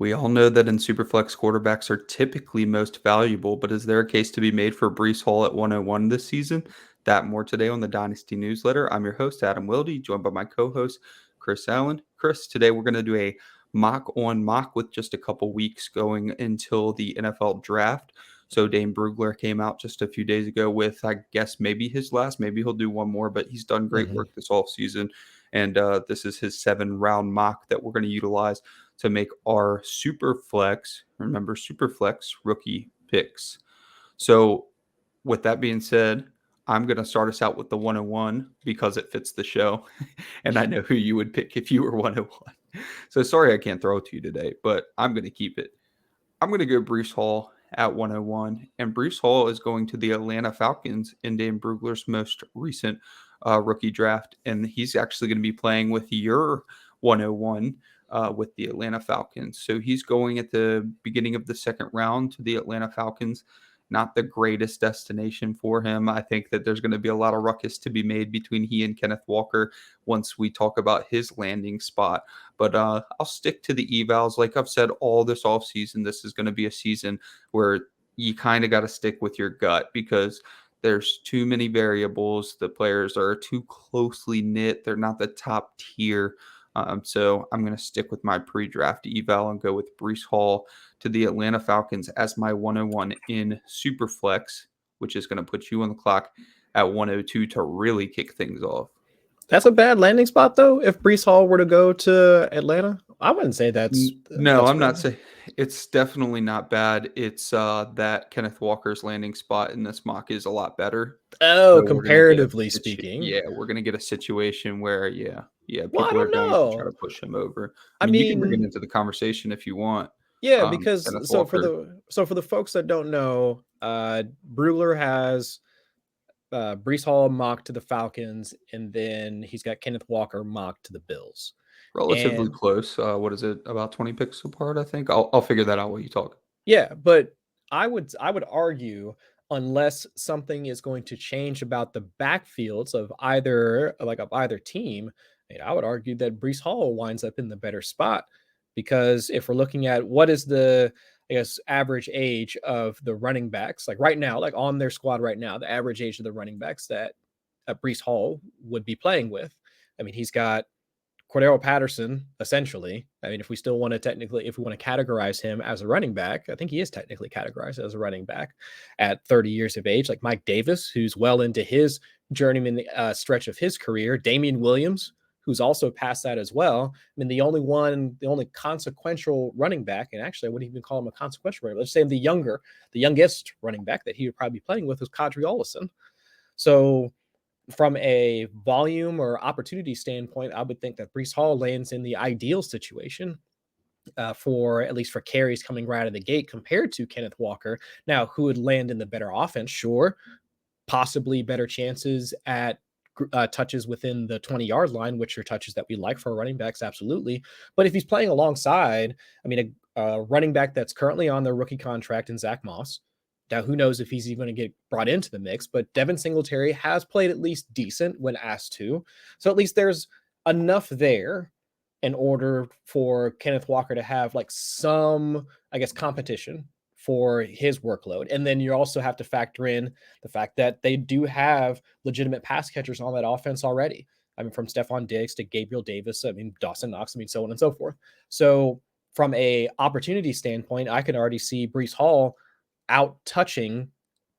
We all know that in Superflex, quarterbacks are typically most valuable, but is there a case to be made for Breece Hall at 101 this season? That more today on the Dynasty Newsletter. I'm your host, Adam Wilde, joined by my co-host, Chris Allen. Chris, today we're going to do a mock on mock with just a couple weeks going until the NFL draft. So Dane Brugler came out just a few days ago with, I guess, maybe his last, maybe he'll do one more, but he's done great work this offseason. And this is his 7-round mock that we're going to utilize to make our Superflex, remember Superflex rookie picks. So with that being said, I'm going to start us out with the 101 because it fits the show. And I know who you would pick if you were 101. So sorry I can't throw it to you today, but I'm going to keep it. I'm going to go Breece Hall at 101. And Breece Hall is going to the Atlanta Falcons in Dane Brugler's most recent rookie draft. And he's actually going to be playing with your 101 with the Atlanta Falcons. So he's going at the beginning of the second round to the Atlanta Falcons. Not the greatest destination for him. I think that there's going to be a lot of ruckus to be made between he and Kenneth Walker once we talk about his landing spot. But I'll stick to the evals. Like I've said all this offseason, this is going to be a season where you kind of got to stick with your gut because there's too many variables. The players are too closely knit. They're not the top tier. So I'm going to stick with my pre-draft eval and go with Breece Hall to the Atlanta Falcons as my 101 in Superflex, which is going to put you on the clock at 102 to really kick things off. That's a bad landing spot, though. If Breece Hall were to go to Atlanta, I wouldn't say that's. No, I'm not saying it's definitely not bad. It's that Kenneth Walker's landing spot in this mock is a lot better. Oh, so comparatively speaking. Yeah, we're going to get a situation where, people well, are going to try to push him over. I mean, you can bring it into the conversation if you want. Yeah, because for the folks that don't know, Brugler has Breece Hall mocked to the Falcons, and then he's got Kenneth Walker mocked to the Bills. Relatively close. What is it? About 20 picks apart, I think. I'll figure that out while you talk. Yeah, but I would argue unless something is going to change about the backfields of either team, I would argue that Breece Hall winds up in the better spot because if we're looking at what is the average age of the running backs, like right now, like on their squad right now, the average age of the running backs that Breece Hall would be playing with. I mean, he's got Cordero Patterson, essentially. I mean, if we want to categorize him as a running back, I think he is technically categorized as a running back at 30 years of age, like Mike Davis, who's well into his journeyman stretch of his career, Jameson Williams, who's also past that as well. I mean, the only consequential running back, and actually I wouldn't even call him a consequential running back, let's say the youngest running back that he would probably be playing with was Kadri Ollison. So from a volume or opportunity standpoint, I would think that Breece Hall lands in the ideal situation for at least for carries coming right out of the gate compared to Kenneth Walker. Now, who would land in the better offense? Sure, possibly better chances at touches within the 20-yard line, which are touches that we like for running backs, absolutely. But if he's playing alongside, a running back that's currently on their rookie contract in Zach Moss, now who knows if he's even going to get brought into the mix, but Devin Singletary has played at least decent when asked to. So at least there's enough there in order for Kenneth Walker to have like some, competition for his workload. And then you also have to factor in the fact that they do have legitimate pass catchers on that offense already. From Stephon Diggs to Gabriel Davis, Dawson Knox, so on and so forth. So from a opportunity standpoint, I can already see Breece Hall out touching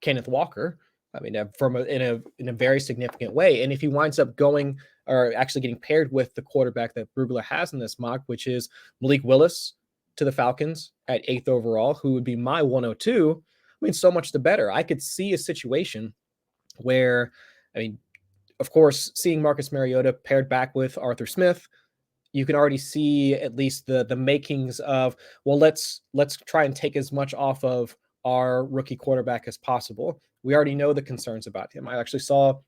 Kenneth Walker. In a very significant way. And if he winds up going or actually getting paired with the quarterback that Brugler has in this mock, which is Malik Willis to the Falcons at 8th overall, who would be my 102, so much the better. I could see a situation where, of course, seeing Marcus Mariota paired back with Arthur Smith, you can already see at least the makings of, well, let's try and take as much off of our rookie quarterback as possible. We already know the concerns about him. I actually saw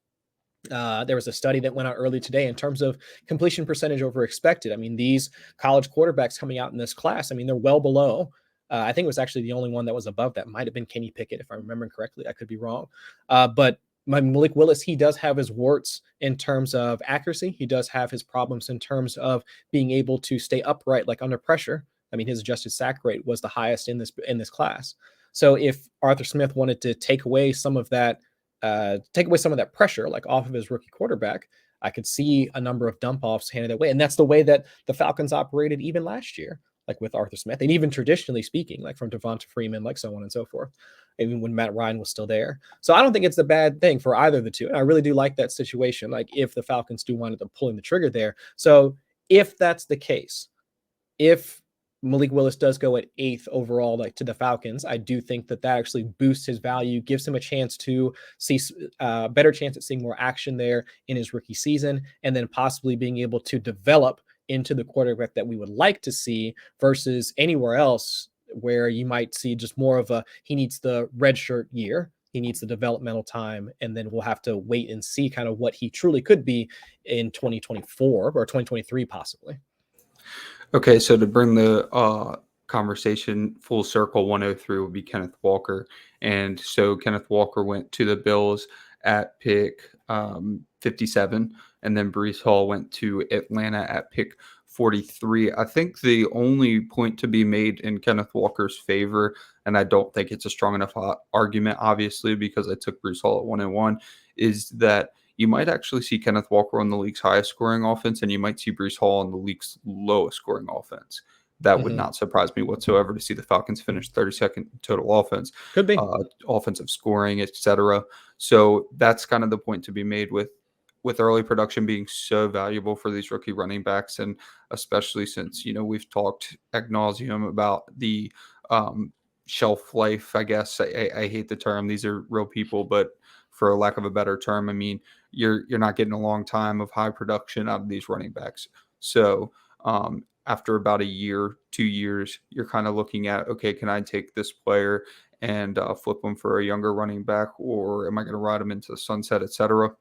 there was a study that went out early today in terms of completion percentage over expected. These college quarterbacks coming out in this class, they're well below. I think it was actually the only one that was above that. Might have been Kenny Pickett, if I remember correctly. I could be wrong. But Malik Willis, he does have his warts in terms of accuracy. He does have his problems in terms of being able to stay upright, like under pressure. I mean, his adjusted sack rate was the highest in this class. So if Arthur Smith wanted to take away some of that pressure, like off of his rookie quarterback, I could see a number of dump offs handed that way. And that's the way that the Falcons operated even last year, like with Arthur Smith, and even traditionally speaking, like from Devonta Freeman, like so on and so forth, even when Matt Ryan was still there. So I don't think it's a bad thing for either of the two. And I really do like that situation, like if the Falcons do wind up pulling the trigger there. So if that's the case, if Malik Willis does go at 8th overall, like to the Falcons, I do think that actually boosts his value, gives him a chance to see a better chance at seeing more action there in his rookie season, and then possibly being able to develop into the quarterback that we would like to see versus anywhere else where you might see just more of he needs the redshirt year. He needs the developmental time, and then we'll have to wait and see kind of what he truly could be in 2024 or 2023 possibly. Okay, so to bring the conversation full circle, 103 would be Kenneth Walker. And so Kenneth Walker went to the Bills at pick 57, and then Breece Hall went to Atlanta at pick 43. I think the only point to be made in Kenneth Walker's favor, and I don't think it's a strong enough argument, obviously, because I took Breece Hall at 101, is that you might actually see Kenneth Walker on the league's highest scoring offense, and you might see Breece Hall on the league's lowest scoring offense. That would not surprise me whatsoever to see the Falcons finish 32nd total offense. Could be. Offensive scoring, etc. So that's kind of the point to be made with early production being so valuable for these rookie running backs, and especially since, we've talked ad nauseum about the shelf life, I guess. I hate the term. These are real people, but for lack of a better term, I mean, you're not getting a long time of high production out of these running backs. So after about a year, 2 years, you're kind of looking at, okay, can I take this player and flip them for a younger running back, or am I going to ride them into the sunset, etc.?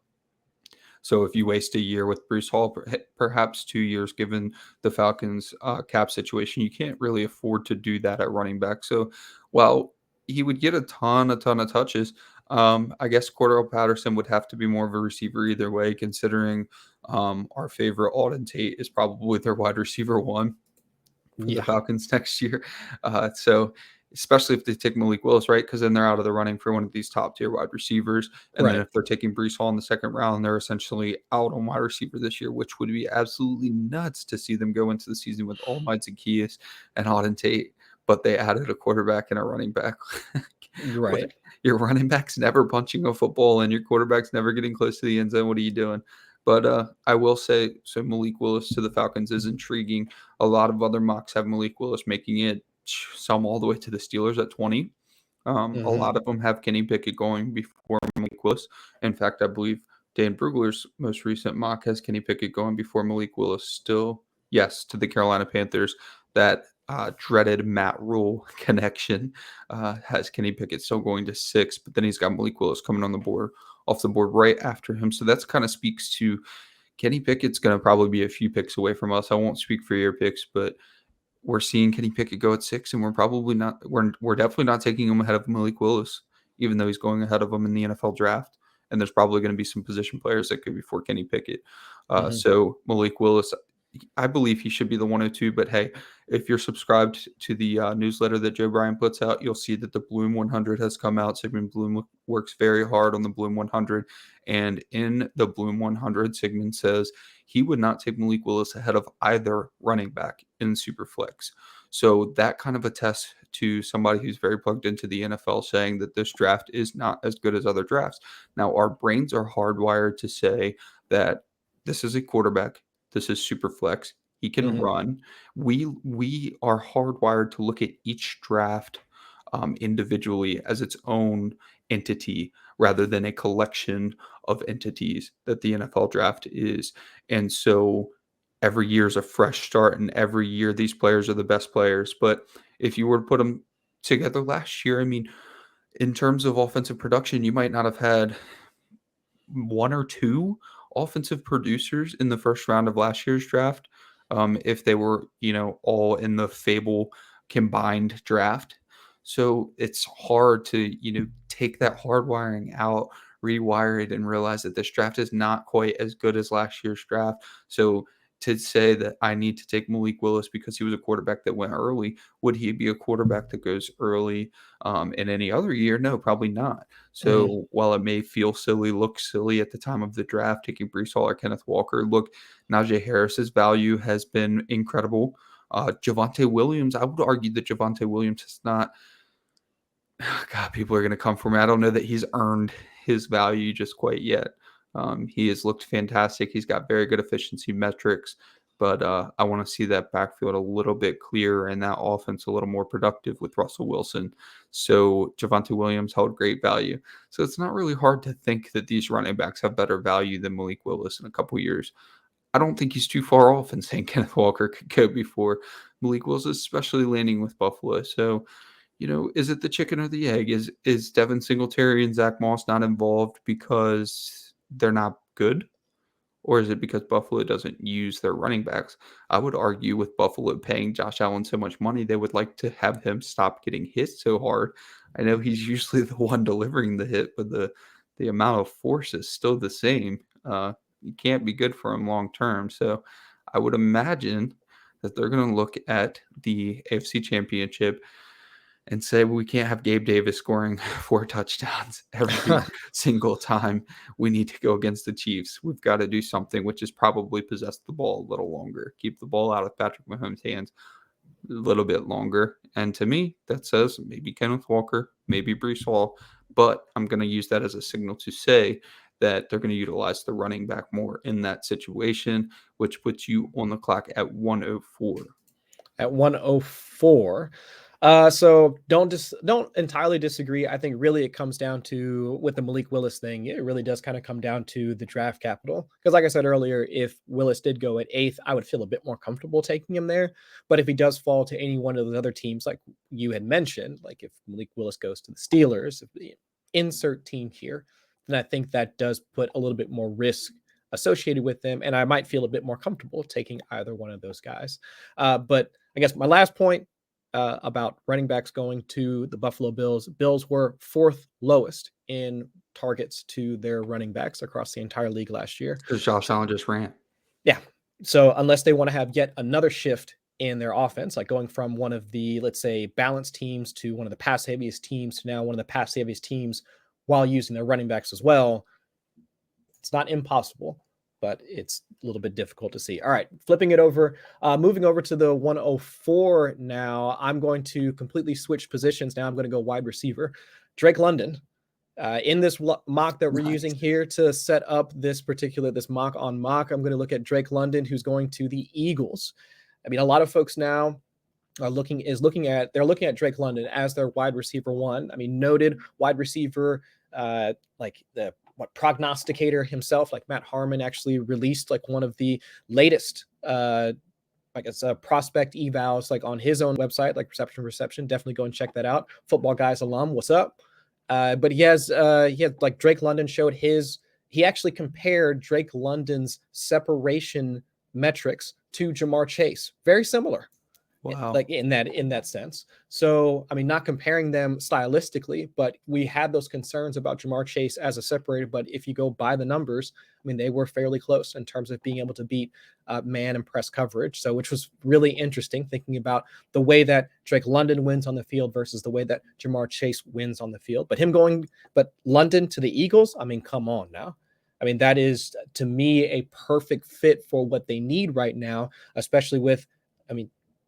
So if you waste a year with Breece Hall, perhaps 2 years, given the Falcons' cap situation, you can't really afford to do that at running back. So while he would get a ton of touches, I guess Cordell Patterson would have to be more of a receiver either way, considering our favorite Alden Tate is probably their wide receiver 1 for the Falcons next year. So especially if they take Malik Willis, right? Because then they're out of the running for one of these top tier wide receivers. And then if they're taking Breece Hall in the second round, they're essentially out on wide receiver this year, which would be absolutely nuts to see them go into the season with Alden Zaccheaus and Alden Tate. But they added a quarterback and a running back. Right. Your running back's never punching a football and your quarterback's never getting close to the end zone. What are you doing? But I will say, so Malik Willis to the Falcons is intriguing. A lot of other mocks have Malik Willis making it, some all the way to the Steelers at 20. A lot of them have Kenny Pickett going before Malik Willis. In fact, I believe Dan Brugler's most recent mock has Kenny Pickett going before Malik Willis still. Yes, to the Carolina Panthers. That dreaded Matt Rule connection has Kenny Pickett still going to 6, but then he's got Malik Willis coming off the board right after him. So that's kind of speaks to Kenny Pickett's going to probably be a few picks away from us. I won't speak for your picks, but we're seeing Kenny Pickett go at 6, and we're definitely not taking him ahead of Malik Willis, even though he's going ahead of him in the NFL draft. And there's probably going to be some position players that could be before Kenny Pickett. So Malik Willis, I believe he should be the 102, but hey, if you're subscribed to the newsletter that Joe Bryan puts out, you'll see that the Bloom 100 has come out. Sigmund Bloom works very hard on the Bloom 100, and in the Bloom 100, Sigmund says he would not take Malik Willis ahead of either running back in Superflex. So that kind of attests to somebody who's very plugged into the NFL saying that this draft is not as good as other drafts. Now, our brains are hardwired to say that this is a quarterback. This is super flex. He can run. We are hardwired to look at each draft individually as its own entity rather than a collection of entities that the NFL draft is. And so every year is a fresh start, and every year these players are the best players. But if you were to put them together last year, I mean, in terms of offensive production, you might not have had 1 or 2 offensive producers in the first round of last year's draft, if they were, all in the Fable combined draft. So it's hard to, take that hardwiring out, rewire it, and realize that this draft is not quite as good as last year's draft. So to say that I need to take Malik Willis because he was a quarterback that went early. Would he be a quarterback that goes early in any other year? No, probably not. Mhm. So while it may feel silly, look silly at the time of the draft, taking Breece Hall or Kenneth Walker, look, Najee Harris's value has been incredible. Javonte Williams, I would argue that Javonte Williams is not. God, people are going to come for me. I don't know that he's earned his value just quite yet. He has looked fantastic. He's got very good efficiency metrics, but I want to see that backfield a little bit clearer and that offense a little more productive with Russell Wilson. So Javonte Williams held great value. So it's not really hard to think that these running backs have better value than Malik Willis in a couple years. I don't think he's too far off in saying Kenneth Walker could go before Malik Willis, especially landing with Buffalo. So is it the chicken or the egg? Is Devin Singletary and Zach Moss not involved because they're not good? Or is it because Buffalo doesn't use their running backs? I would argue with Buffalo paying Josh Allen so much money, they would like to have him stop getting hit so hard. I know he's usually the one delivering the hit, but the amount of force is still the same. It can't be good for him long term. So I would imagine that they're going to look at the AFC Championship and say, well, we can't have Gabe Davis scoring 4 touchdowns every single time we need to go against the Chiefs. We've got to do something, which is probably possess the ball a little longer, keep the ball out of Patrick Mahomes' hands a little bit longer. And to me, that says maybe Kenneth Walker, maybe Breece Hall, but I'm going to use that as a signal to say that they're going to utilize the running back more in that situation, which puts you on the clock at 104. At 104. So don't entirely disagree. I think really it comes down to, with the Malik Willis thing, it really does kind of come down to the draft capital. Because like I said earlier, if Willis did go at 8th, I would feel a bit more comfortable taking him there. But if he does fall to any one of those other teams, like you had mentioned, like if Malik Willis goes to the Steelers, if the insert team here, then I think that does put a little bit more risk associated with them. And I might feel a bit more comfortable taking either one of those guys. But I guess my last point about running backs going to the Buffalo Bills. Bills were 4th lowest in targets to their running backs across the entire league last year. Because Josh Allen just ran. Yeah. So unless they want to have yet another shift in their offense, like going from one of the, let's say, balanced teams to one of the pass heaviest teams to now one of the pass heaviest teams while using their running backs as well, it's not impossible, but it's a little bit difficult to see. All right, flipping it over, moving over to the 104 now. I'm going to completely switch positions now. I'm going to go wide receiver. Drake London. In this mock that we're using here to set up this mock on mock, I'm going to look at Drake London, who's going to the Eagles. I mean, a lot of folks now are looking at Drake London as their wide receiver 1. I mean, noted wide receiver, like the prognosticator himself, like Matt Harmon actually released like one of the latest prospect evals like on his own website, like Reception. Definitely go and check that out. Footballguys alum, what's up? But he had like Drake London showed he actually compared Drake London's separation metrics to Jamar Chase. Very similar. Wow. Like in that sense. So, I mean, not comparing them stylistically, but we had those concerns about Jamar Chase as a separator. But if you go by the numbers, I mean, they were fairly close in terms of being able to beat man and press coverage. So, which was really interesting, thinking about the way that Drake London wins on the field versus the way that Jamar Chase wins on the field. But London to the Eagles, I mean, come on now. I mean, that is, to me, a perfect fit for what they need right now, especially with,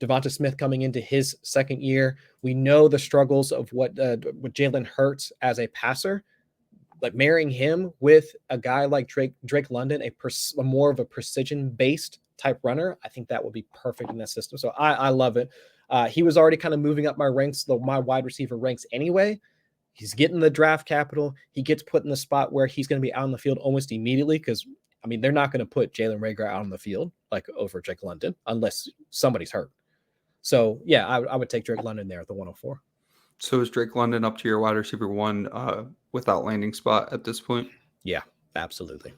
Devonta Smith coming into his second year. We know the struggles of what Jalen Hurts as a passer. Like marrying him with a guy like Drake London, a more of a precision-based type runner, I think that would be perfect in that system. So I love it. He was already kind of moving up my ranks, my wide receiver ranks anyway. He's getting the draft capital. He gets put in the spot where he's going to be out on the field almost immediately because, I mean, they're not going to put Jalen Reagor out on the field like over Drake London unless somebody's hurt. So, yeah, I would take Drake London there at the 104. So is Drake London up to your wide receiver 1 without landing spot at this point? Yeah, absolutely.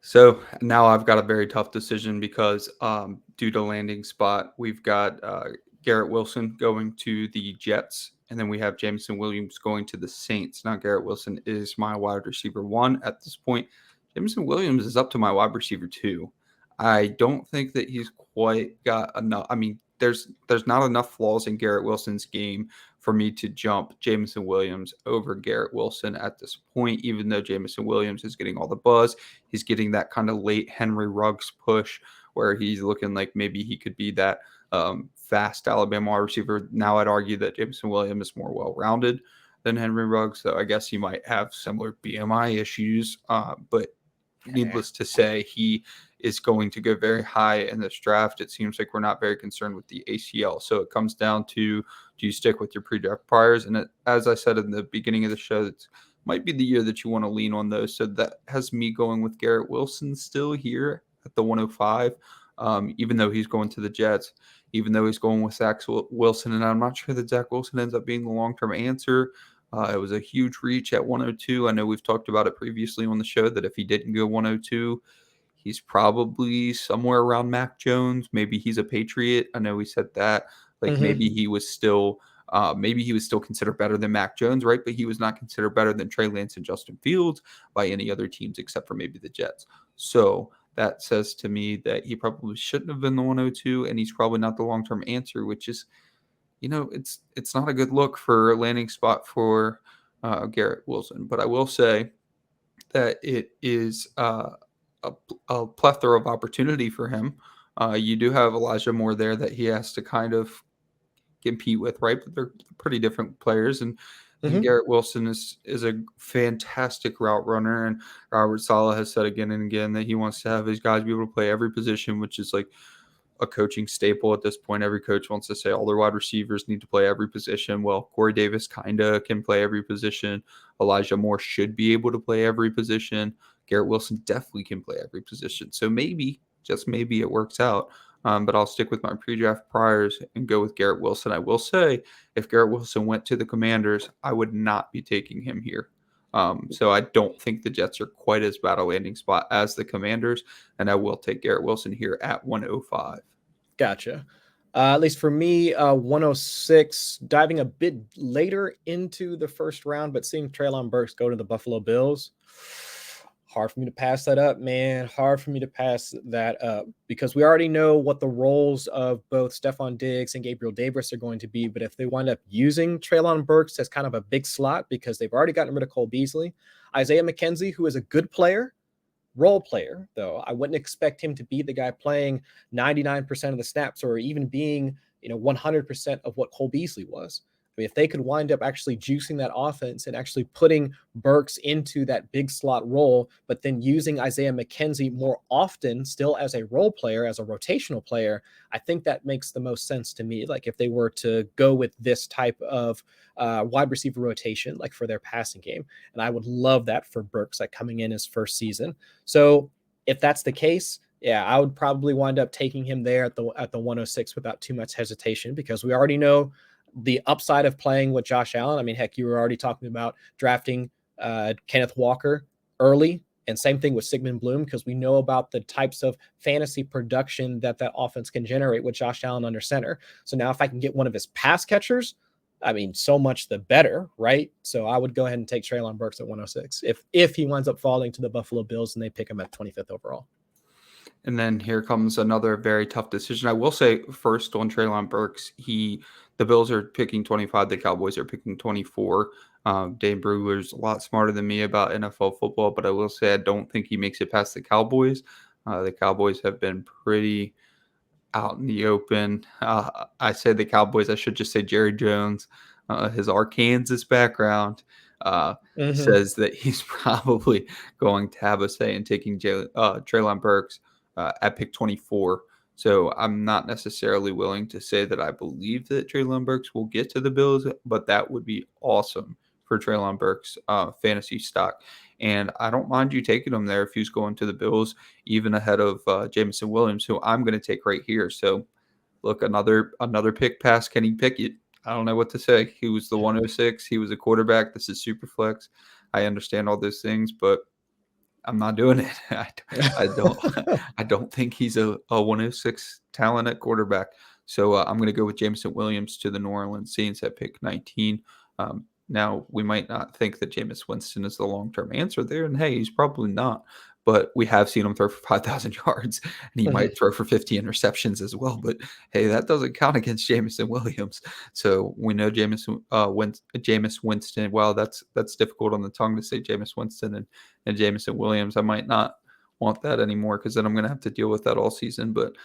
So now I've got a very tough decision because due to landing spot, we've got Garrett Wilson going to the Jets, and then we have Jameson Williams going to the Saints. Now Garrett Wilson is my wide receiver 1 at this point. Jameson Williams is up to my wide receiver 2. I don't think that he's quite got enough. I mean, there's not enough flaws in Garrett Wilson's game for me to jump Jameson Williams over Garrett Wilson at this point, even though Jameson Williams is getting all the buzz. He's getting that kind of late Henry Ruggs push where he's looking like maybe he could be that fast Alabama wide receiver. Now I'd argue that Jameson Williams is more well-rounded than Henry Ruggs, so I guess he might have similar BMI issues, but needless to say, he is going to go very high in this draft. It seems like we're not very concerned with the ACL. So it comes down to, do you stick with your pre-draft priors? And as I said in the beginning of the show, it might be the year that you want to lean on those. So that has me going with Garrett Wilson still here at the 105, even though he's going to the Jets, even though he's going with Zach Wilson. And I'm not sure that Zach Wilson ends up being the long-term answer. It was a huge reach at 102. I know we've talked about it previously on the show that if he didn't go 102, he's probably somewhere around Mac Jones. Maybe he's a Patriot. I know we said that. Like maybe he was still considered better than Mac Jones, right? But he was not considered better than Trey Lance and Justin Fields by any other teams except for maybe the Jets. So that says to me that he probably shouldn't have been the 102, and he's probably not the long-term answer, which is, it's not a good look for a landing spot for Garrett Wilson. But I will say that it is a plethora of opportunity for him. You do have Elijah Moore there that he has to kind of compete with, right? But they're pretty different players. And Garrett Wilson is a fantastic route runner. And Robert Saleh has said again and again that he wants to have his guys be able to play every position, which is like a coaching staple at this point. Every coach wants to say all their wide receivers need to play every position. Well, Corey Davis kind of can play every position. Elijah Moore should be able to play every position. Garrett Wilson definitely can play every position. So maybe, just maybe it works out. But I'll stick with my pre-draft priors and go with Garrett Wilson. I will say, if Garrett Wilson went to the Commanders, I would not be taking him here. So I don't think the Jets are quite as bad a landing spot as the Commanders, and I will take Garrett Wilson here at 105. Gotcha. At least for me, 106, diving a bit later into the first round, but seeing Treylon Burks go to the Buffalo Bills, hard for me to pass that up, man. Hard for me to pass that up because we already know what the roles of both Stephon Diggs and Gabriel Davis are going to be. But if they wind up using Treylon Burks as kind of a big slot because they've already gotten rid of Cole Beasley, Isaiah McKenzie, who is a good player, role player, though, I wouldn't expect him to be the guy playing 99% of the snaps or even being, 100% of what Cole Beasley was. I mean, if they could wind up actually juicing that offense and actually putting Burks into that big slot role, but then using Isaiah McKenzie more often still as a role player, as a rotational player, I think that makes the most sense to me. Like if they were to go with this type of wide receiver rotation, like for their passing game. And I would love that for Burks, like coming in his first season. So if that's the case, yeah, I would probably wind up taking him there at the 106 without too much hesitation because we already know the upside of playing with Josh Allen. I mean, heck, you were already talking about drafting Kenneth Walker early, and same thing with Sigmund Bloom because we know about the types of fantasy production that offense can generate with Josh Allen under center. So now if I can get one of his pass catchers, I mean, so much the better, right? So I would go ahead and take Treylon Burks at 106 if he winds up falling to the Buffalo Bills and they pick him at 25th overall. And then here comes another very tough decision. I will say first on Treylon Burks, the Bills are picking 25, the Cowboys are picking 24. Dave Brewer's a lot smarter than me about NFL football, but I will say I don't think he makes it past the Cowboys. The Cowboys have been pretty out in the open. I say the Cowboys, I should just say Jerry Jones. His Arkansas background says that he's probably going to have a say in taking Treylon Burks at pick 24. So I'm not necessarily willing to say that I believe that Treylon Burks will get to the Bills, but that would be awesome for Treylon Burks' fantasy stock. And I don't mind you taking him there if he's going to the Bills, even ahead of Jameson Williams, who I'm going to take right here. So look, another pick past Kenny Pickett. I don't know what to say. He was the 106. He was a quarterback. This is super flex. I understand all those things, but I'm not doing it. I don't think he's a 106 talent at quarterback. So I'm going to go with Jameson Williams to the New Orleans Saints at pick 19. Now, we might not think that Jameis Winston is the long-term answer there, and hey, he's probably not. but we have seen him throw for 5,000 yards, and he Mhm. might throw for 50 interceptions as well. But hey, that doesn't count against Jameson Williams. So we know Jameis Winston. Wow, that's difficult on the tongue to say Jameis Winston and Jameson Williams. I might not want that anymore because then I'm going to have to deal with that all season. But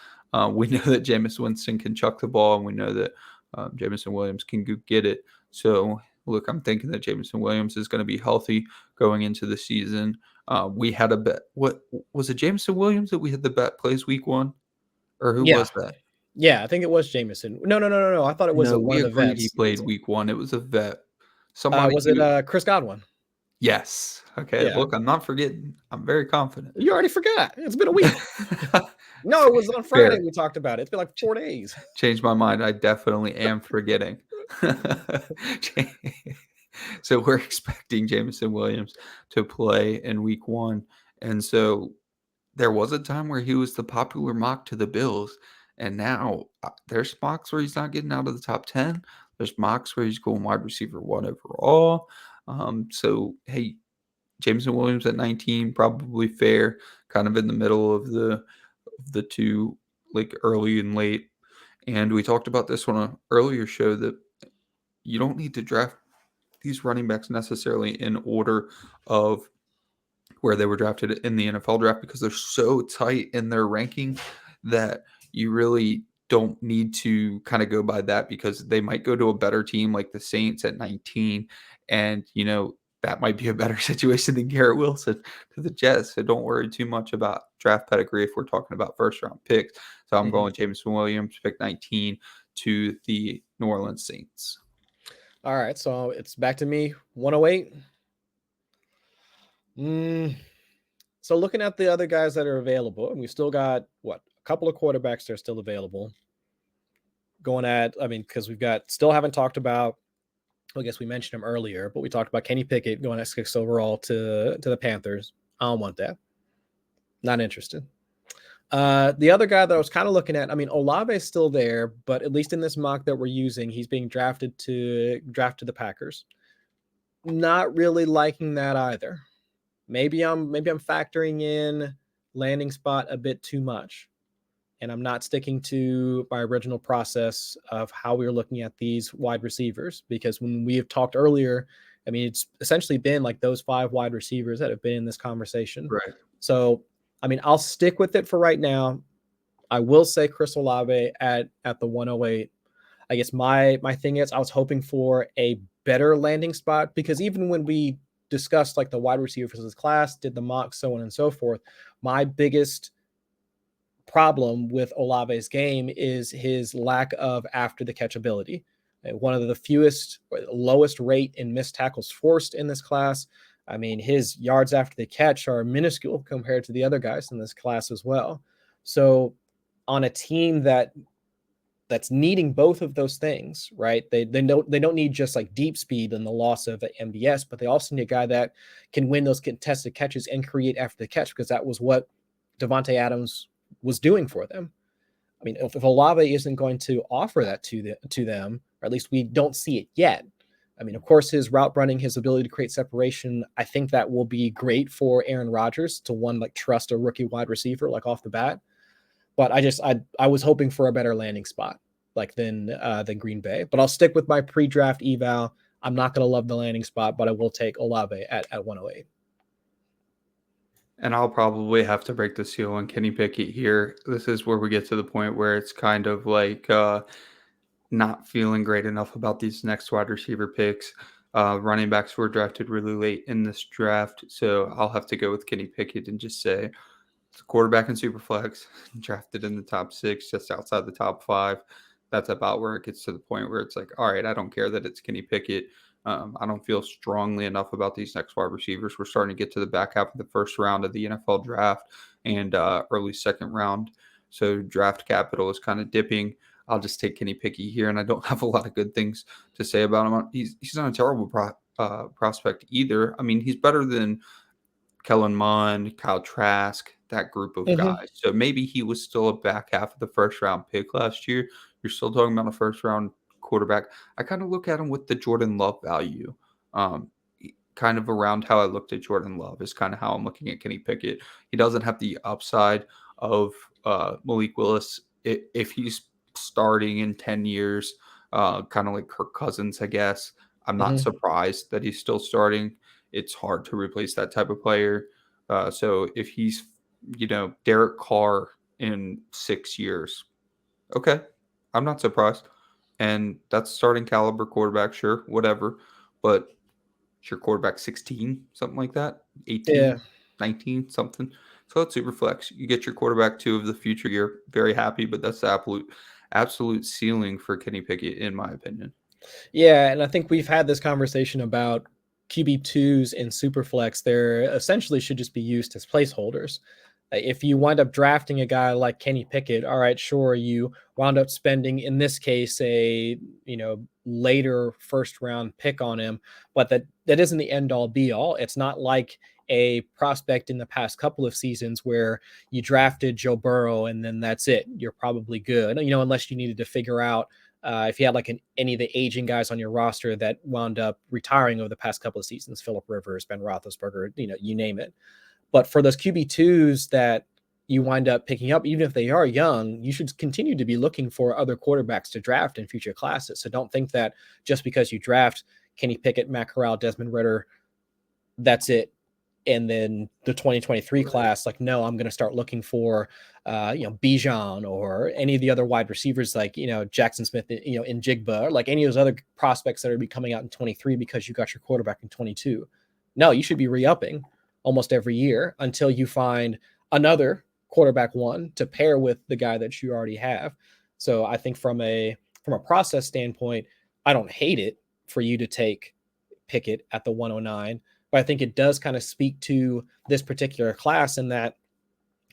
we know that Jameis Winston can chuck the ball, and we know that Jameson Williams can go get it. So look, I'm thinking that Jameson Williams is going to be healthy going into the season. We had a bet. What was it, Jameson Williams that we had the bet plays week 1? Or who Yeah. was that? Yeah, I think it was Jameson. No. I thought it was No, one we of the agreed he vets. played week 1. It was a vet. Somebody Was he it was Chris Godwin? Yes. Okay, Yeah. look, I'm not forgetting. I'm very confident. You already forgot. It's been a week. No, it was on Friday Fair. we talked about it. It's been like 4 days. Changed my mind. I definitely am forgetting. So we're expecting Jameson Williams to play in week 1. And so there was a time where he was the popular mock to the Bills. And now there's mocks where he's not getting out of the top 10. There's mocks where he's going wide receiver 1 overall. So, hey, Jameson Williams at 19, probably fair, kind of in the middle of the two, like early and late. And we talked about this on an earlier show that you don't need to draft these running backs necessarily in order of where they were drafted in the NFL draft because they're so tight in their ranking that you really don't need to kind of go by that because they might go to a better team like the Saints at 19 and that might be a better situation than Garrett Wilson to the Jets. So don't worry too much about draft pedigree if we're talking about first round picks. So I'm going Jameson Williams, pick 19 to the New Orleans Saints. All right, so it's back to me. 108. So looking at the other guys that are available, and we still got a couple of quarterbacks that are still available. Because we've got still haven't talked about. I guess we mentioned him earlier, but we talked about Kenny Pickett going at 6 overall to the Panthers. I don't want that. Not interested. The other guy that I was kind of looking at, Olave is still there, but at least in this mock that we're using, he's being drafted to the Packers. Not really liking that either. Maybe I'm factoring in landing spot a bit too much, and I'm not sticking to my original process of how we were looking at these wide receivers. Because when we have talked earlier, it's essentially been like those 5 wide receivers that have been in this conversation. Right. So, I'll stick with it for right now. I will say Chris Olave at the 108. I guess my thing is I was hoping for a better landing spot because even when we discussed like the wide receivers of this class, did the mock, so on and so forth, my biggest problem with Olave's game is his lack of after the catch ability. One of the fewest, lowest rate in missed tackles forced in this class. His yards after the catch are minuscule compared to the other guys in this class as well. So on a team that's needing both of those things, right? They don't need just like deep speed and the loss of MBS, but they also need a guy that can win those contested catches and create after the catch, because that was what Devontae Adams was doing for them. If Olave isn't going to offer that to them, or at least we don't see it yet. Of course, his route running, his ability to create separation, I think that will be great for Aaron Rodgers to trust a rookie wide receiver like off the bat. But I was hoping for a better landing spot than Green Bay. But I'll stick with my pre-draft eval. I'm not going to love the landing spot, but I will take Olave at 108. And I'll probably have to break the seal on Kenny Pickett here. This is where we get to the point where it's kind of like not feeling great enough about these next wide receiver picks. Running backs were drafted really late in this draft, so I'll have to go with Kenny Pickett and just say it's a quarterback in Superflex, drafted in the top 6, just outside the top 5. That's about where it gets to the point where it's like, all right, I don't care that it's Kenny Pickett. I don't feel strongly enough about these next wide receivers. We're starting to get to the back half of the first round of the NFL draft and early second round. So draft capital is kind of dipping. I'll just take Kenny Pickett here, and I don't have a lot of good things to say about him. He's not a terrible prospect either. He's better than Kellen Mond, Kyle Trask, that group of guys. So maybe he was still a back half of the first round pick last year. You're still talking about a first round quarterback. I kind of look at him with the Jordan Love value. kind of around how I looked at Jordan Love is kind of how I'm looking at Kenny Pickett. He doesn't have the upside of Malik Willis if he's starting in 10 years, kind of like Kirk Cousins, I guess. I'm not Mhm. surprised that he's still starting. It's hard to replace that type of player. So if he's, Derek Carr in 6 years, okay, I'm not surprised. And that's starting caliber quarterback, sure, whatever. But is your quarterback 16, something like that? Yeah. 18, 19, something. So that's super flex. You get your quarterback 2 of the future year. Very happy, but that's the absolute ceiling for Kenny Pickett, in my opinion. Yeah, and I think we've had this conversation about QB2s in Superflex. They're essentially should just be used as placeholders. If you wind up drafting a guy like Kenny Pickett, all right, sure, you wound up spending, in this case, a later first round pick on him, but that isn't the end all be all. It's not like a prospect in the past couple of seasons where you drafted Joe Burrow and then that's it. You're probably good, unless you needed to figure out if you had like any of the aging guys on your roster that wound up retiring over the past couple of seasons, Phillip Rivers, Ben Roethlisberger, you name it. But for those QB2s that you wind up picking up, even if they are young, you should continue to be looking for other quarterbacks to draft in future classes. So don't think that just because you draft Kenny Pickett, Matt Corral, Desmond Ritter, that's it. And then the 2023 class, like, no, I'm going to start looking for, Bijan or any of the other wide receivers, like, Jackson Smith, in Jigba, or like any of those other prospects that are be coming out in 23 because you got your quarterback in 22. No, you should be re-upping almost every year until you find another quarterback one to pair with the guy that you already have. So I think from a process standpoint, I don't hate it for you to take Pickett at the 109. But I think it does kind of speak to this particular class in that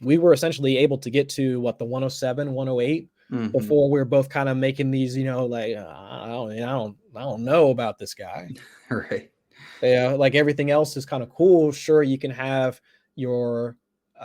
we were essentially able to get to the 107, 108 Mm-hmm. before we were both kind of making these, like, I don't know about this guy. Right. Yeah, like everything else is kind of cool. Sure, you can have your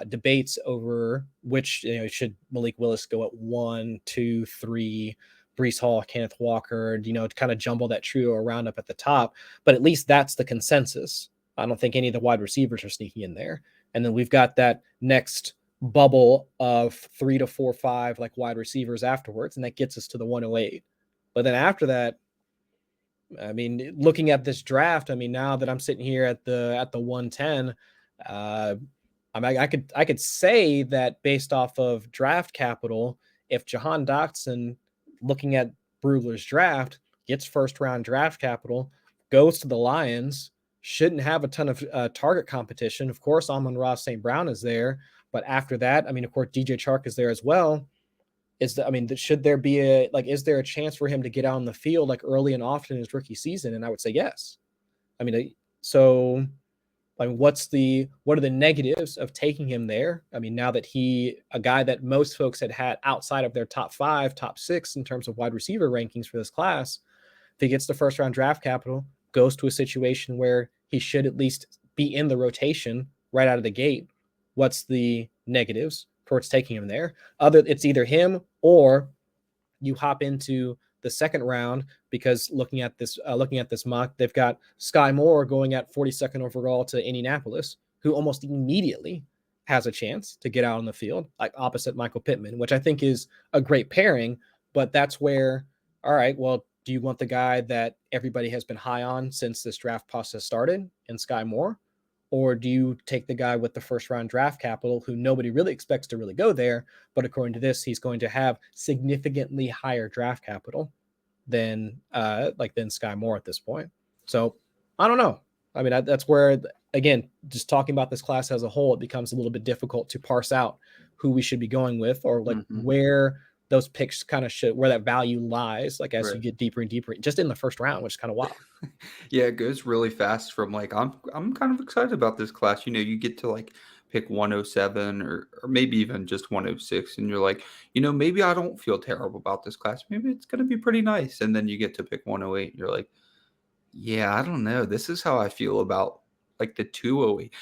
debates over which should Malik Willis go at 1, 2, 3, Breece Hall, Kenneth Walker, to kind of jumble that trio around up at the top. But at least that's the consensus. I don't think any of the wide receivers are sneaking in there. And then we've got that next bubble of 3 to 4, 5 like wide receivers afterwards, and that gets us to the 108. But then after that, I mean, looking at this draft, I mean, now that I'm sitting here at the 110, I mean, I could say that based off of draft capital, if Jahan Dotson, looking at Brugler's draft, gets first round draft capital, goes to the Lions, shouldn't have a ton of target competition. Of course, Amon-Ra St. Brown is there, but after that, I mean, of course, DJ Chark is there as well. Should there be is there a chance for him to get out on the field like early and often in his rookie season? And I would say yes. I mean, so what are the negatives of taking him there? I mean, now that a guy that most folks had outside of their top 5, top 6 in terms of wide receiver rankings for this class, if he gets the first round draft capital, goes to a situation where he should at least be in the rotation right out of the gate, what's the negatives towards taking him there? It's either him or you hop into the second round, because looking at this mock, they've got Skyy Moore going at 42nd overall to Indianapolis, who almost immediately has a chance to get out on the field, like opposite Michael Pittman, which I think is a great pairing. But that's where, all right, well, do you want the guy that everybody has been high on since this draft process started in Skyy Moore? Or do you take the guy with the first round draft capital who nobody really expects to really go there, but according to this, he's going to have significantly higher draft capital than Skyy Moore at this point? So I don't know. I mean, that's where, again, just talking about this class as a whole, it becomes a little bit difficult to parse out who we should be going with, or where those picks kind of where that value lies, like as you get deeper and deeper, just in the first round, which is kind of wild. Yeah, it goes really fast from I'm kind of excited about this class. You get to pick 107 or maybe even just 106, and you're like, maybe I don't feel terrible about this class. Maybe it's gonna be pretty nice. And then you get to pick 108, and you're like, yeah, I don't know. This is how I feel about the 208.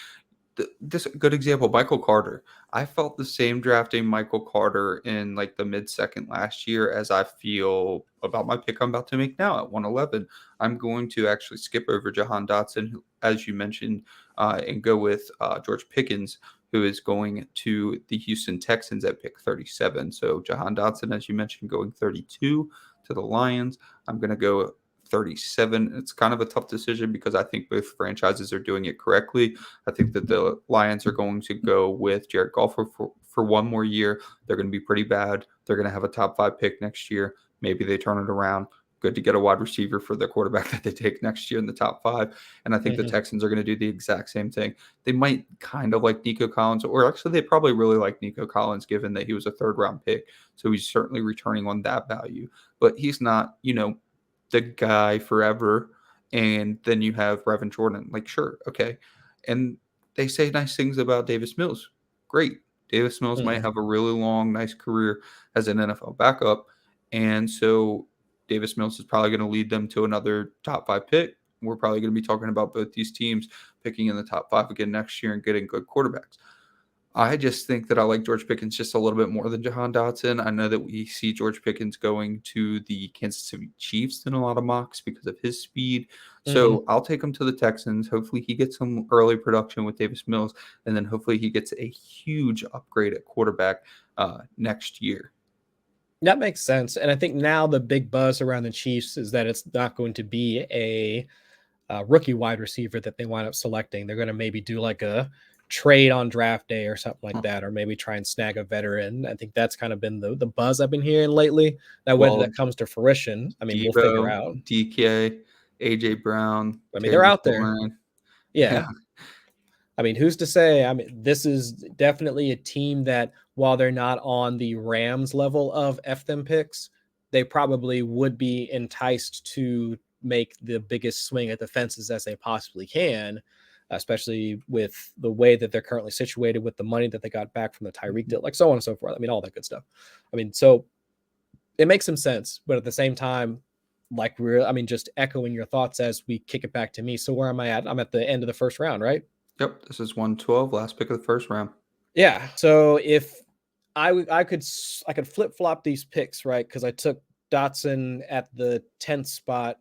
This good example, Michael Carter. I felt the same drafting Michael Carter in like the mid-second last year as I feel about my pick I'm about to make now at 111. I'm going to actually skip over Jahan Dotson, as you mentioned, and go with George Pickens, who is going to the Houston Texans at pick 37. So Jahan Dotson, as you mentioned, going 32 to the Lions. I'm going to go 37. It's kind of a tough decision because I think both franchises are doing it correctly. I think that the Lions are going to go with Jared Goff for one more year. They're going to be pretty bad. They're going to have a top 5 pick next year. Maybe they turn it around. Good to get a wide receiver for their quarterback that they take next year in the top 5. And I think the Texans are going to do the exact same thing. They might kind of like Nico Collins, or actually they probably really like Nico Collins, given that he was a 3rd-round pick. So he's certainly returning on that value. But he's not, the guy forever. And then you have Brevin Jordan. Like, sure, okay. And they say nice things about Davis Mills. Great. Davis Mills might have a really long, nice career as an NFL backup. And so Davis Mills is probably going to lead them to another top 5 pick. We're probably going to be talking about both these teams picking in the top 5 again next year and getting good quarterbacks. I just think that I like George Pickens just a little bit more than Jahan Dotson. I know that we see George Pickens going to the Kansas City Chiefs in a lot of mocks because of his speed. So I'll take him to the Texans. Hopefully he gets some early production with Davis Mills, and then hopefully he gets a huge upgrade at quarterback next year. That makes sense. And I think now the big buzz around the Chiefs is that it's not going to be a rookie wide receiver that they wind up selecting. They're going to maybe do like a trade on draft day or something like that, or maybe try and snag a veteran. I think that's kind of been the buzz I've been hearing lately. Now, whether that comes to fruition, I mean, Debo, we'll figure out. DK, AJ Brown. I mean, they're out there. Thorne. Yeah. I mean, who's to say? I mean, this is definitely a team that, while they're not on the Rams level of F them picks, they probably would be enticed to make the biggest swing at the fences as they possibly can, especially with the way that they're currently situated, with the money that they got back from the Tyreek deal, like so on and so forth. I mean, all that good stuff. I mean, so it makes some sense, but at the same time, like just echoing your thoughts as we kick it back to me. So where am I at? I'm at the end of the first round, right? Yep. This is 112, last pick of the first round. Yeah. So if I could flip flop these picks, right? Because I took Dotson at the 10th spot,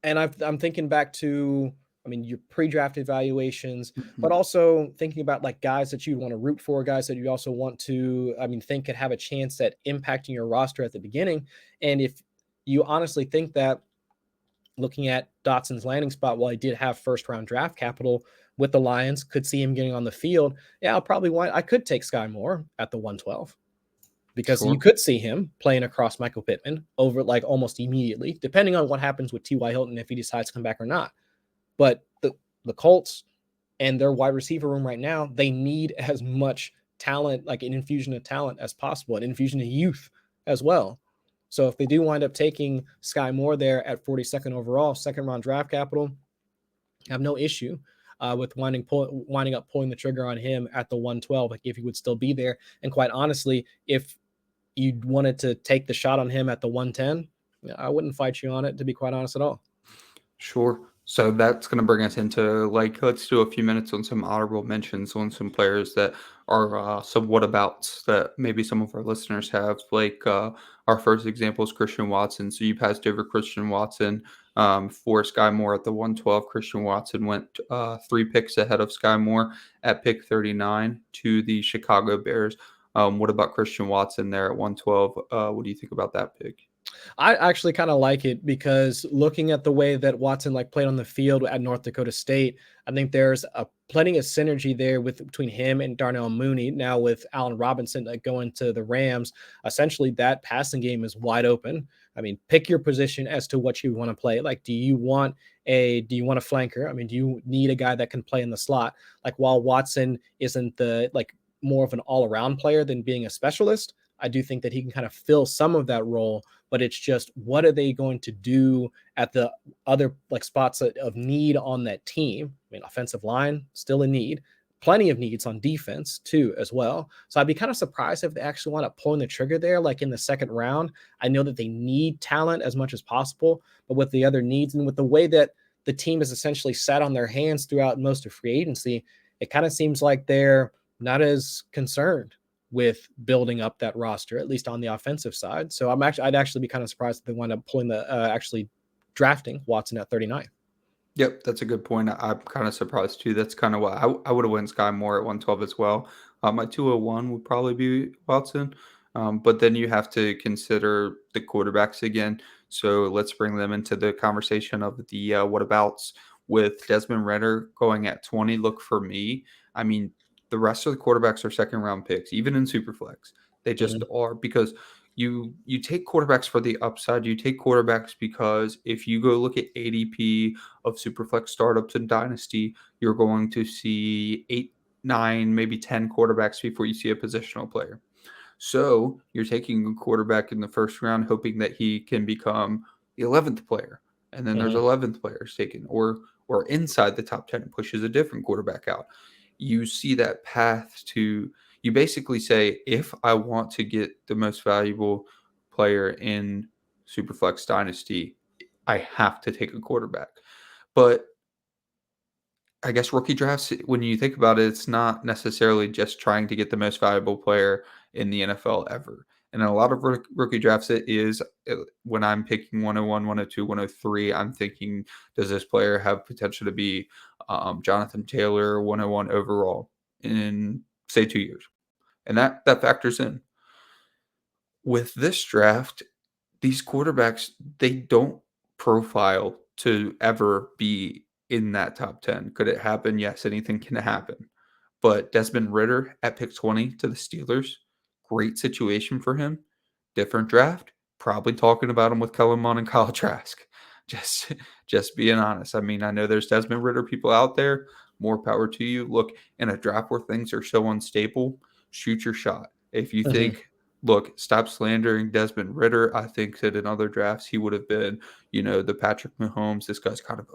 and I'm thinking back to, I mean, your pre-draft evaluations, but also thinking about like guys that you want to root for, guys that you also want to, think could have a chance at impacting your roster at the beginning. And if you honestly think that, looking at Dotson's landing spot, while he did have 1st-round draft capital with the Lions, could see him getting on the field, I could take Skyy Moore at the 112, because you could see him playing across Michael Pittman over like almost immediately, depending on what happens with T.Y. Hilton, if he decides to come back or not. But the Colts and their wide receiver room right now, they need as much talent, like an infusion of talent as possible, an infusion of youth as well. So if they do wind up taking Skyy Moore there at 42nd overall, 2nd-round draft capital, I have no issue with winding up pulling the trigger on him at the 112, like if he would still be there. And quite honestly, if you wanted to take the shot on him at the 110, I wouldn't fight you on it, to be quite honest at all. Sure. So that's going to bring us into, like, let's do a few minutes on some honorable mentions on some players that are some whatabouts that maybe some of our listeners have. Like our first example is Christian Watson. So you passed over Christian Watson for Skyy Moore at the 112. Christian Watson went 3 picks ahead of Skyy Moore at pick 39 to the Chicago Bears. What about Christian Watson there at 112? What do you think about that pick? I actually kind of like it, because looking at the way that Watson played on the field at North Dakota State, I think there's plenty of synergy there between him and Darnell Mooney. Now with Allen Robinson going to the Rams, essentially that passing game is wide open. I mean, pick your position as to what you want to play. Like, do you want a flanker? I mean, do you need a guy that can play in the slot? Like, while Watson isn't more of an all-around player than being a specialist, I do think that he can kind of fill some of that role, but it's just, what are they going to do at the other spots of need on that team? I mean, offensive line, still in need. Plenty of needs on defense too, as well. So I'd be kind of surprised if they actually want to pulling the trigger there, like in the 2nd round. I know that they need talent as much as possible, but with the other needs and with the way that the team is essentially sat on their hands throughout most of free agency, it kind of seems like they're not as concerned with building up that roster, at least on the offensive side. So I'd actually be kind of surprised if they wind up pulling actually drafting Watson at 39. Yep, that's a good point. I'm kind of surprised too. That's kind of why I would have went Skyy Moore at 112 as well. My 201 would probably be Watson. But then you have to consider the quarterbacks again. So let's bring them into the conversation of the whatabouts with Desmond Ridder going at 20. Look, for me, I mean, the rest of the quarterbacks are second round picks, even in Superflex. They just are, because you take quarterbacks for the upside. You take quarterbacks because if you go look at ADP of Superflex startups and Dynasty, you're going to see 8, 9, maybe 10 quarterbacks before you see a positional player. So you're taking a quarterback in the first round, hoping that he can become the 11th player, and then there's 11th players taken, or inside the top 10 pushes a different quarterback out. You see that path to, you basically say, if I want to get the most valuable player in Superflex Dynasty, I have to take a quarterback. But I guess rookie drafts, when you think about it, it's not necessarily just trying to get the most valuable player in the NFL ever. And in a lot of rookie drafts, it is, when I'm picking 101, 102, 103, I'm thinking, does this player have potential to be Jonathan Taylor 101 overall in, say, 2 years? And that factors in. With this draft, these quarterbacks, they don't profile to ever be in that top 10. Could it happen? Yes, anything can happen. But Desmond Ridder at pick 20 to the Steelers, great situation for him. Different draft. Probably talking about him with Kellen Mond and Kyle Trask. Just being honest. I mean, I know there's Desmond Ridder people out there. More power to you. Look, in a draft where things are so unstable, shoot your shot. If you think, look, stop slandering Desmond Ridder. I think that in other drafts he would have been, the Patrick Mahomes. This guy's kind of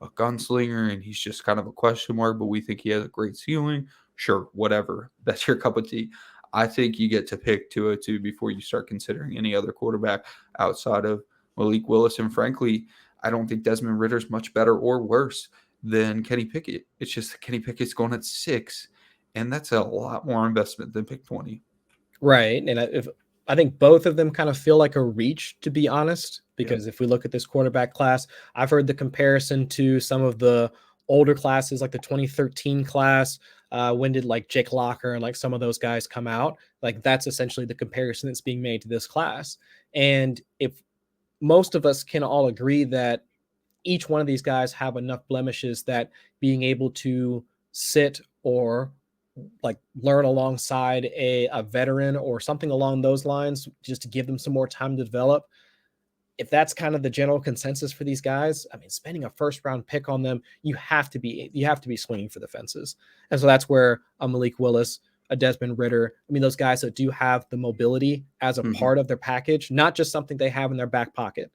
a gunslinger, and he's just kind of a question mark, but we think he has a great ceiling. Sure, whatever. That's your cup of tea. I think you get to pick 202 before you start considering any other quarterback outside of Malik Willis. And frankly, I don't think Desmond Ridder's much better or worse than Kenny Pickett. It's just that Kenny Pickett's going at 6, and that's a lot more investment than pick 20. Right. And I think both of them kind of feel like a reach, to be honest, because if we look at this quarterback class, I've heard the comparison to some of the older classes, like the 2013 class. When did like Jake Locker and like some of those guys come out? Like that's essentially the comparison that's being made to this class. And if most of us can all agree that each one of these guys have enough blemishes that being able to sit or like learn alongside a veteran or something along those lines, just to give them some more time to develop. If that's kind of the general consensus for these guys, I mean, spending a first round pick on them, you have to be swinging for the fences. And so that's where a Malik Willis, a Desmond Ridder, I mean, those guys that do have the mobility as a part of their package, not just something they have in their back pocket.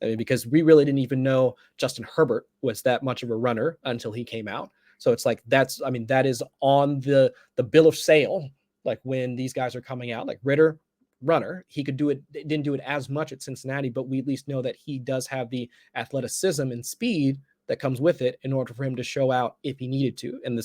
I mean, because we really didn't even know Justin Herbert was that much of a runner until he came out. So it's like, that is on the bill of sale. Like when these guys are coming out, like Ridder, runner, he could do it. Didn't do it as much at Cincinnati, but we at least know that he does have the athleticism and speed that comes with it in order for him to show out if he needed to. And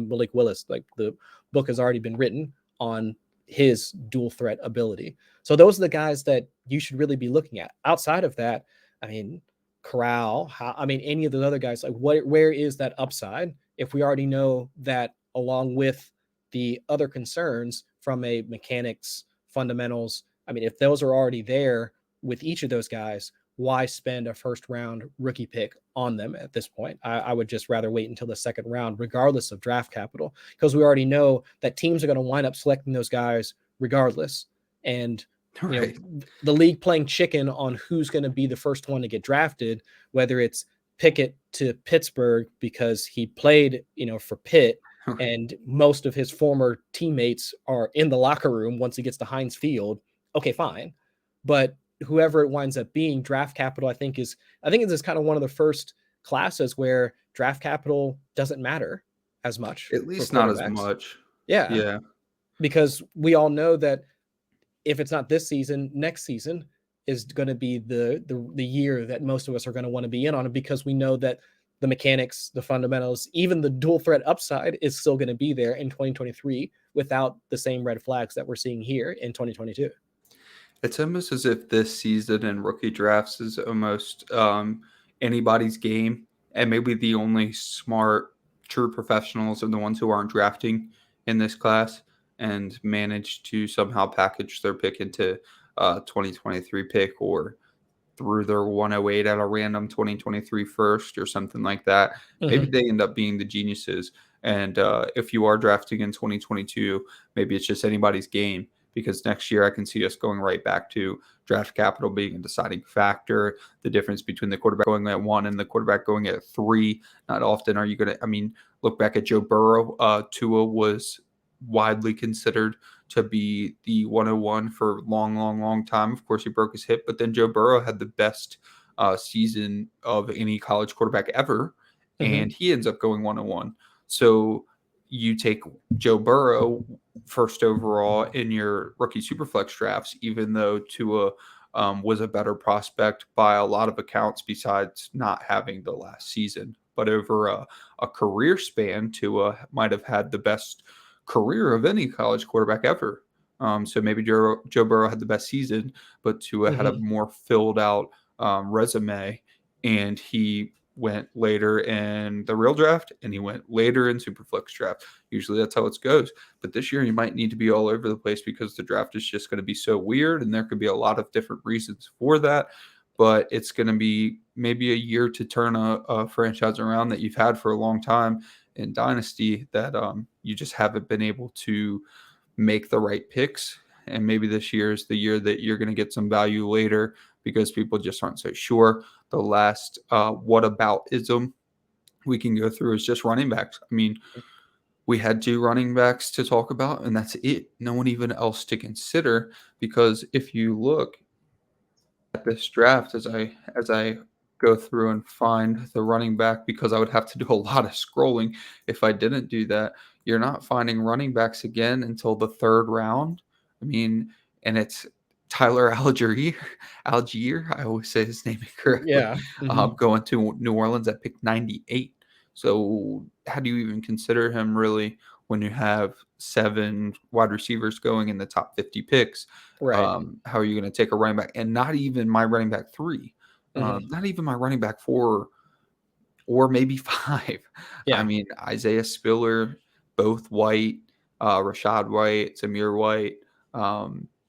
Malik Willis, like the book has already been written on his dual threat ability. So those are the guys that you should really be looking at. Outside of that, I mean, Corral, any of the other guys, like where is that upside? If we already know that, along with the other concerns from a mechanics, fundamentals, I mean, if those are already there with each of those guys, why spend a first round rookie pick on them at this point? I would just rather wait until the second round, regardless of draft capital, because we already know that teams are going to wind up selecting those guys regardless. And the league playing chicken on who's going to be the first one to get drafted, whether it's Pickett to Pittsburgh because he played, for Pitt, and most of his former teammates are in the locker room once he gets to Heinz Field. Okay, fine. But whoever it winds up being, draft capital, I think this is kind of one of the first classes where draft capital doesn't matter as much. At least not as much. Yeah. Because we all know that if it's not this season, next season is going to be the year that most of us are going to want to be in on it, because we know that the mechanics, the fundamentals, even the dual threat upside is still going to be there in 2023 without the same red flags that we're seeing here in 2022. It's almost as if this season in rookie drafts is almost anybody's game, and maybe the only smart, true professionals are the ones who aren't drafting in this class and manage to somehow package their pick into a 2023 pick or through their 108 at a random 2023 first or something like that. Maybe they end up being the geniuses. And if you are drafting in 2022, maybe it's just anybody's game, because next year I can see us going right back to draft capital being a deciding factor. The difference between the quarterback going at 1 and the quarterback going at 3. Not often are you going to, look back at Joe Burrow. Tua was widely considered to be the 101 for a long time. Of course, he broke his hip, but then Joe Burrow had the best season of any college quarterback ever, and he ends up going 101. So you take Joe Burrow first overall in your rookie superflex drafts, even though Tua was a better prospect by a lot of accounts besides not having the last season. But over a career span, Tua might have had the best career of any college quarterback ever. So maybe Joe Burrow had the best season, but Tua had a more filled out resume, and he went later in the real draft and he went later in superflex draft. Usually that's how it goes. But this year you might need to be all over the place because the draft is just going to be so weird, and there could be a lot of different reasons for that. But it's going to be maybe a year to turn a franchise around that you've had for a long time in Dynasty that you just haven't been able to make the right picks. And maybe this year is the year that you're going to get some value later because people just aren't so sure. The last whataboutism we can go through is just running backs. We had 2 running backs to talk about, and that's it. No one even else to consider, because if you look at this draft as I go through and find the running back, because I would have to do a lot of scrolling if I didn't do that. You're not finding running backs again until the 3rd round. And it's Tyler Algier. I always say his name incorrectly. Yeah. Going to New Orleans at pick 98. So how do you even consider him really when you have 7 wide receivers going in the top 50 picks? Right. How are you going to take a running back? And not even my running back 3. Not even my running back 4 or maybe 5. Yeah. Isaiah Spiller, both White, Rashad White, Zamir White.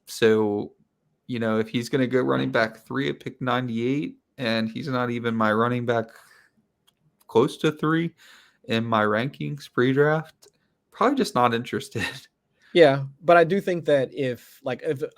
So, if he's going to go running back 3 at pick 98, and he's not even my running back close to 3 in my rankings pre-draft, probably just not interested. Yeah, but I do think that if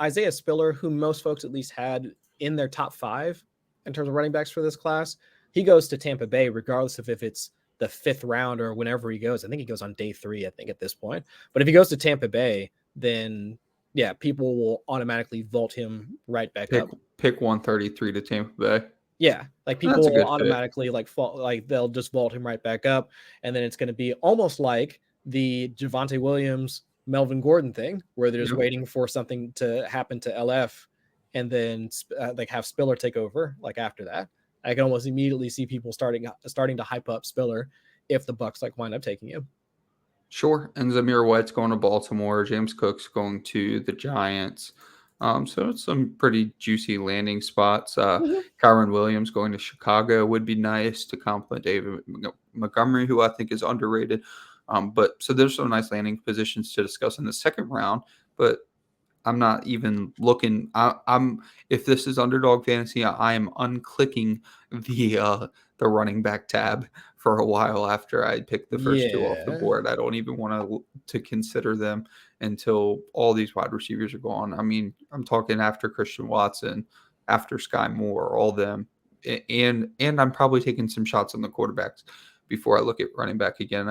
Isaiah Spiller, who most folks at least had in their top 5 in terms of running backs for this class, he goes to Tampa Bay, regardless of if it's the 5th round or whenever he goes. I think he goes on day 3, I think, at this point. But if he goes to Tampa Bay, then yeah, people will automatically vault him right back up. Pick 133 to Tampa Bay. Yeah, people will automatically they'll just vault him right back up, and then it's going to be almost like the Javonte Williams, Melvin Gordon thing, where they're just waiting for something to happen to LF, and then have Spiller take over. After that, I can almost immediately see people starting to hype up Spiller if the Bucks wind up taking him. Sure, and Zamir White's going to Baltimore. James Cook's going to the Giants. So it's some pretty juicy landing spots. Kyron Williams going to Chicago would be nice to complement David Montgomery, who I think is underrated. So there's some nice landing positions to discuss in the 2nd round, but I'm not even looking. If this is Underdog Fantasy, I am unclicking the running back tab for a while after I picked the first 2 off the board. I don't even want to consider them until all these wide receivers are gone. I'm talking after Christian Watson, after Skyy Moore, all them, and I'm probably taking some shots on the quarterbacks before I look at running back again.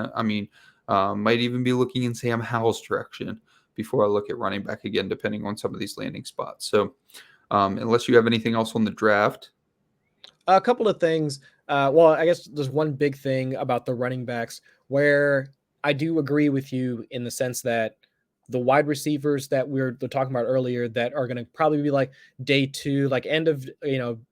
Might even be looking in Sam Howell's direction before I look at running back again, depending on some of these landing spots. So unless you have anything else on the draft. A couple of things. Well, I guess there's one big thing about the running backs where I do agree with you in the sense that the wide receivers that we were talking about earlier that are going to probably be like day 2, like end of,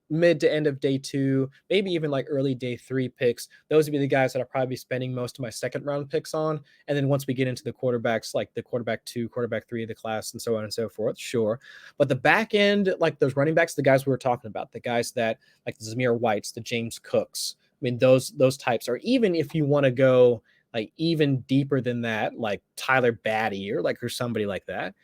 mid to end of day 2, maybe even like early day 3 picks. Those would be the guys that I'll probably be spending most of my second round picks on. And then once we get into the quarterbacks, like the quarterback 2, quarterback 3 of the class, and so on and so forth, sure. But the back end, like those running backs, the guys we were talking about, the guys that like the Zamir Whites, the James Cooks, I mean, those types, or even if you want to go like even deeper than that, like Tyler Batty or somebody like that,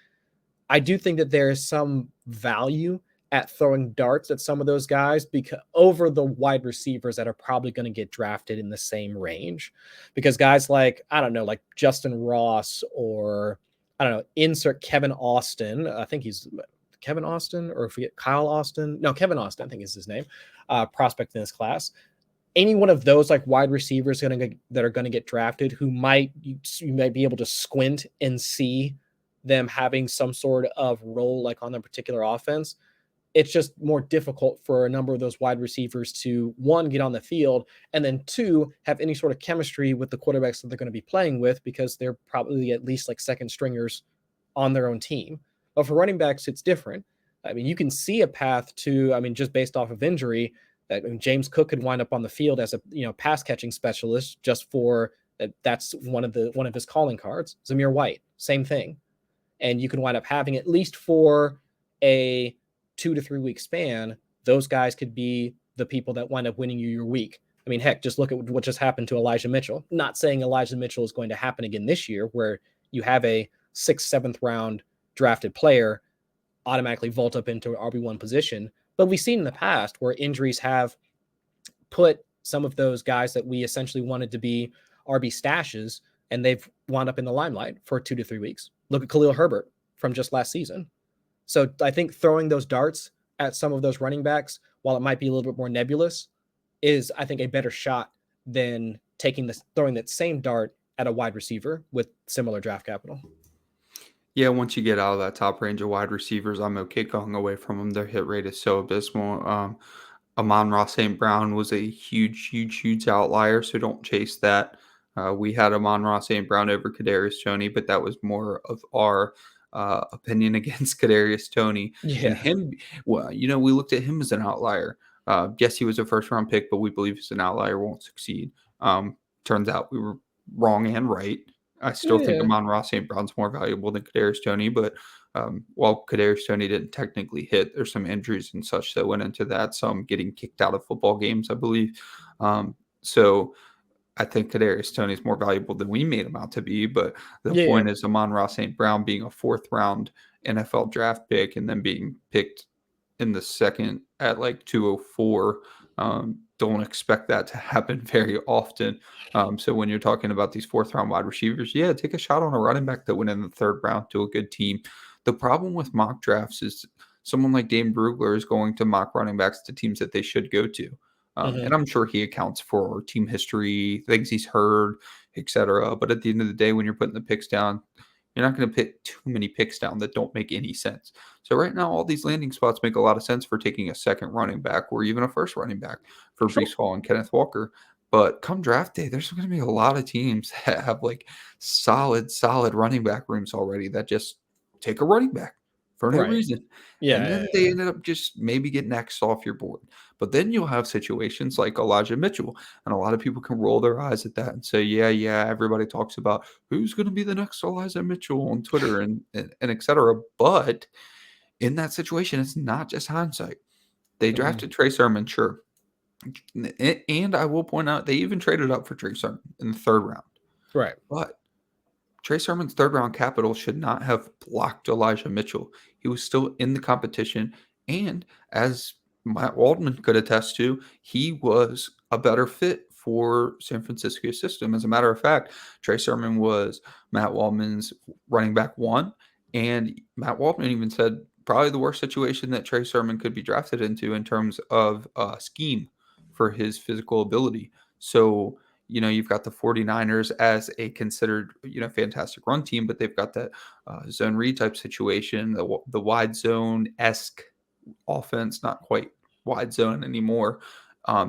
I do think that there is some value at throwing darts at some of those guys because over the wide receivers that are probably going to get drafted in the same range, because guys like, I don't know, like Justin Ross, or I don't know, insert Kevin Austin. I think he's Kevin Austin, or forget Kyle Austin. No, Kevin Austin, I think is his name. Prospect in this class. Any one of those like wide receivers that are going to get drafted, who you might be able to squint and see them having some sort of role like on their particular offense. It's just more difficult for a number of those wide receivers to, one, get on the field, and then two, have any sort of chemistry with the quarterbacks that they're going to be playing with, because they're probably at least like second stringers on their own team. But for running backs, it's different. I mean, you can see a path to, I mean, just based off of injury, that James Cook could wind up on the field as a pass catching specialist just for that's one of his calling cards. Zamir White, same thing. And you can wind up having, at least for a 2 to 3 week span, those guys could be the people that wind up winning you your week. I mean, heck, just look at what just happened to Elijah Mitchell. Not saying Elijah Mitchell is going to happen again this year, where you have a 6th, 7th round drafted player automatically vault up into an RB1 position. But we've seen in the past where injuries have put some of those guys that we essentially wanted to be RB stashes, and they've wound up in the limelight for 2 to 3 weeks. Look at Khalil Herbert from just last season. So I think throwing those darts at some of those running backs, while it might be a little bit more nebulous, is, I think, a better shot than throwing that same dart at a wide receiver with similar draft capital. Yeah, once you get out of that top range of wide receivers, I'm okay going away from them. Their hit rate is so abysmal. Amon-Ra St. Brown was a huge outlier, so don't chase that. We had Amon-Ra St. Brown over Kadarius Toney, but that was more of our opinion against Kadarius Toney. And Yeah. him, well, we looked at him as an outlier. Yes, he was a first-round pick, but we believe he's an outlier, won't succeed. Turns out we were wrong and right. I still think Yeah. Amon-Ra St. Brown's more valuable than Kadarius Toney, but while Kadarius Toney didn't technically hit, there's some injuries and such that went into that. Some getting kicked out of football games, I believe. So I think Kadarius Toney is more valuable than we made him out to be. But the Yeah. point is, Amon-Ra St. Brown being a 4th round NFL draft pick and then being picked in the second at like 204. Don't expect that to happen very often. So when you're talking about these 4th round wide receivers, yeah, take a shot on a running back that went in the 3rd round to a good team. The problem with mock drafts is someone like Dane Brugler is going to mock running backs to teams that they should go to. And I'm sure he accounts for team history, things he's heard, etc. But at the end of the day, when you're putting the picks down, you're not going to pick too many picks down that don't make any sense. So right now, all these landing spots make a lot of sense for taking a 2nd running back or even a 1st running back for Sure. Breece Hall and Kenneth Walker. But come draft day, there's going to be a lot of teams that have like solid running back rooms already that just take a running back for no Right. reason. And Yeah. then they ended up just maybe getting X off your board. But then you'll have situations like Elijah Mitchell. And a lot of people can roll their eyes at that and say, yeah, everybody talks about who's going to be the next Elijah Mitchell on Twitter and et cetera. But in that situation, it's not just hindsight. They drafted Trey Sermon, sure. And I will point out, they even traded up for Trey Sermon in the 3rd round. Right. But Trey Sermon's 3rd round capital should not have blocked Elijah Mitchell. He was still in the competition. And as Matt Waldman could attest to, he was a better fit for San Francisco's system. As a matter of fact, Trey Sermon was Matt Waldman's running back 1. And Matt Waldman even said probably the worst situation that Trey Sermon could be drafted into in terms of scheme for his physical ability. So, you've got the 49ers as a considered, fantastic run team, but they've got that zone read type situation, the wide zone-esque offense, not quite wide zone anymore.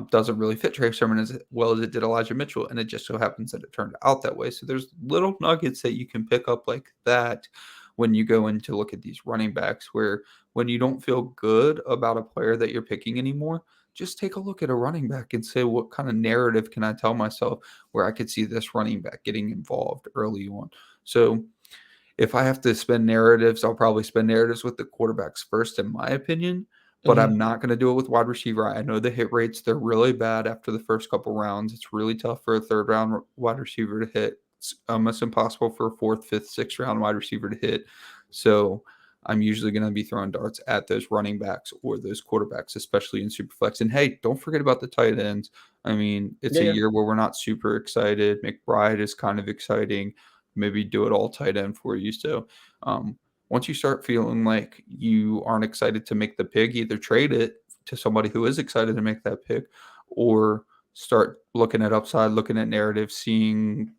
doesn't really fit Trey Sermon as well as it did Elijah Mitchell, and it just so happens that it turned out that way. So there's little nuggets that you can pick up like that when you go in to look at these running backs, where when you don't feel good about a player that you're picking anymore, just take a look at a running back and say, what kind of narrative can I tell myself where I could see this running back getting involved early on? So if I have to spend narratives, I'll probably spend narratives with the quarterbacks first, in my opinion, but Mhm. I'm not going to do it with wide receiver. I know the hit rates, they're really bad after the first couple rounds. It's really tough for a third round wide receiver to hit. It's almost impossible for a fourth, fifth, sixth round wide receiver to hit. So I'm usually going to be throwing darts at those running backs or those quarterbacks, especially in Superflex. And hey, don't forget about the tight ends. I mean, it's Yeah, a yeah. year where we're not super excited. McBride is kind of exciting. Maybe do it all tight end for you. So once you start feeling like you aren't excited to make the pick, either trade it to somebody who is excited to make that pick, or start looking at upside, looking at narrative, seeing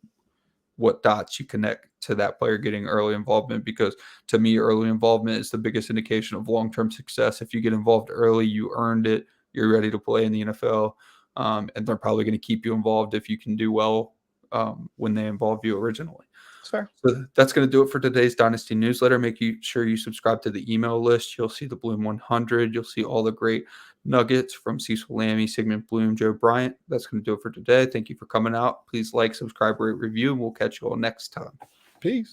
what dots you connect to that player getting early involvement. Because to me, early involvement is the biggest indication of long-term success. If you get involved early, you earned it. You're ready to play in the NFL, and they're probably going to keep you involved if you can do well when they involve you originally. It's fair. So that's going to do it for today's Dynasty Newsletter. Sure you subscribe to the email list. You'll see the Bloom 100. You'll see all the great nuggets from Cecil Lammey, Sigmund Bloom, Joe Bryant. That's going to do it for today. Thank you for coming out. Please like, subscribe, rate, review, and we'll catch you all next time. Peace.